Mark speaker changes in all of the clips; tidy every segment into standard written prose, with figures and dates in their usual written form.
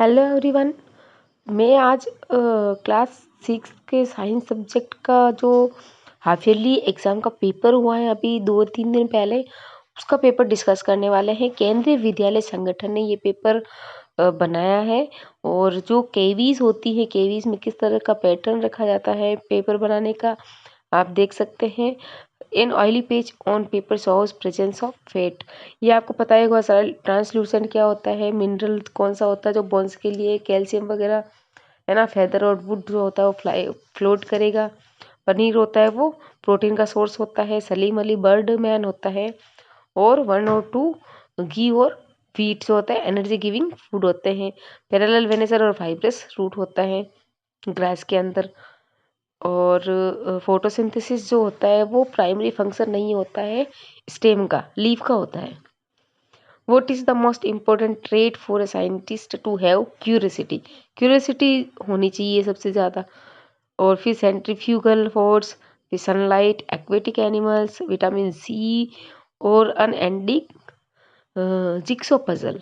Speaker 1: Hello everyone. मैं आज class 6 के साइंस सब्जेक्ट का जो हाफ ईयरली एग्ज़ाम का पेपर हुआ है अभी 2-3 दिन पहले, उसका पेपर डिस्कस करने वाले हैं। केंद्रीय विद्यालय संगठन ने ये पेपर बनाया है। और जो केवीज़ होती है, केवीज़ में किस तरह का पैटर्न रखा जाता है पेपर बनाने का, आप देख सकते हैं। In oily page on paper shows presence of fat. ये आपको पता ही होगा सर, ट्रांसल्यूसेंट क्या होता है, मिनरल कौन सा होता है जो बोन्स के लिए, कैल्शियम वगैरह है ना। फेदर और वुड जो होता है वो फ्लोट करेगा। पनीर होता है वो प्रोटीन का सोर्स होता है। सलीम अली बर्ड मैन होता है। और 1 और 2 घी और व्हीट जो होता है एनर्जी गिविंग फूड होते हैं। पैरेलल वेनेसर और फाइब्रस रूट होता है ग्रास के अंदर। और फोटोसिंथेसिस जो होता है वो प्राइमरी फंक्शन नहीं होता है स्टेम का, लीफ का होता है। What is the most important trait for a scientist to have curiosity. Curiosity होनी चाहिए सबसे ज़्यादा। और फिर सेंट्रीफ्यूगल फोर्स, फिर sunlight, aquatic animals, vitamin C और अनएंडिंग जिक्सो पजल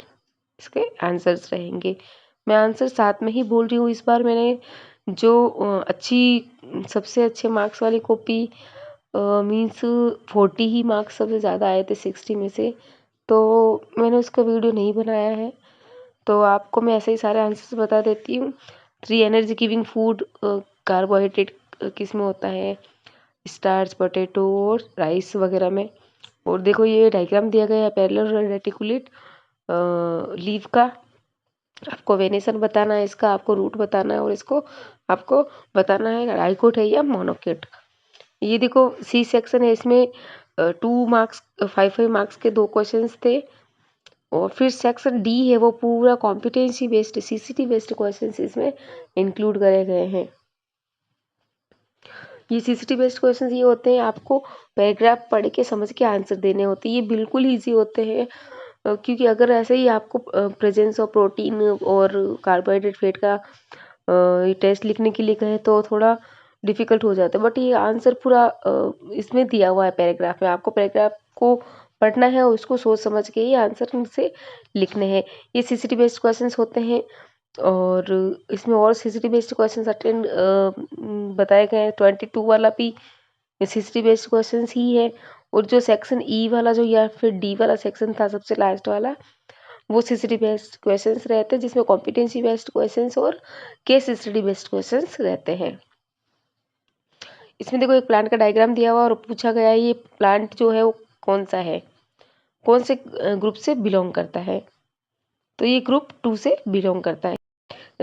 Speaker 1: इसके आंसर्स रहेंगे। मैं आंसर साथ में ही बोल रही हूँ। इस बार मैंने जो सबसे अच्छे मार्क्स वाली कॉपी मीन्स 40 ही मार्क्स सबसे ज़्यादा आए थे 60 में से, तो मैंने उसका वीडियो नहीं बनाया है। तो आपको मैं ऐसे ही सारे आंसर्स बता देती हूँ। 3 एनर्जी गिविंग फूड कार्बोहाइड्रेट किस में होता है, स्टार्च, पोटैटो और राइस वगैरह में। और देखो ये डायग्राम दिया गया है पैरेलल रेटिकुलेट लीफ का। आपको वेनेसन बताना है, इसका आपको रूट बताना है, और इसको आपको बताना है डाइकोट है या मोनोकोट। ये देखो सी सेक्शन है, इसमें 2 मार्क्स 5 मार्क्स के 2 क्वेश्चंस थे। और फिर सेक्शन डी है वो पूरा competency based CCT based questions इसमें इंक्लूड करे गए हैं। ये सीसीटी बेस्ड क्वेश्चंस ये होते हैं, आपको पैराग्राफ पढ़ के समझ के आंसर देने होते हैं। ये बिल्कुल ईजी होते हैं, क्योंकि अगर ऐसे ही आपको प्रेजेंस ऑफ प्रोटीन और कार्बोहाइड्रेट फैट का टेस्ट लिखने के लिए कहे तो थोड़ा डिफिकल्ट हो जाता है। बट ये आंसर पूरा इसमें दिया हुआ है पैराग्राफ में। आपको पैराग्राफ को पढ़ना है और उसको सोच समझ के ही आंसर से लिखने हैं। ये सीसीटी बेस्ड क्वेश्चंस होते हैं। और इसमें और सीसीटी बेस्ड क्वेश्चंस अटेंड बताए गए हैं। 22 वाला भी सीसीटी बेस्ड क्वेश्चंस ही है। और जो सेक्शन ई वाला जो या फिर डी वाला सेक्शन था सबसे लास्ट वाला, वो सीसीटी बेस्ड क्वेश्चंस रहते हैं, जिसमें कॉम्पिटेंसी बेस्ड क्वेश्चंस और केस स्टडी बेस्ड क्वेश्चंस रहते हैं। इसमें देखो एक प्लांट का डायग्राम दिया हुआ और पूछा गया है ये प्लांट जो है वो कौन सा है, कौन से ग्रुप से बिलोंग करता है। तो ये ग्रुप 2 से बिलोंग करता है।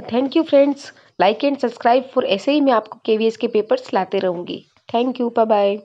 Speaker 1: Thank you friends, like and subscribe for, ऐसे ही मैं आपको केवीएस के पेपर्स लाते रहूँगी। Thank you, bye bye.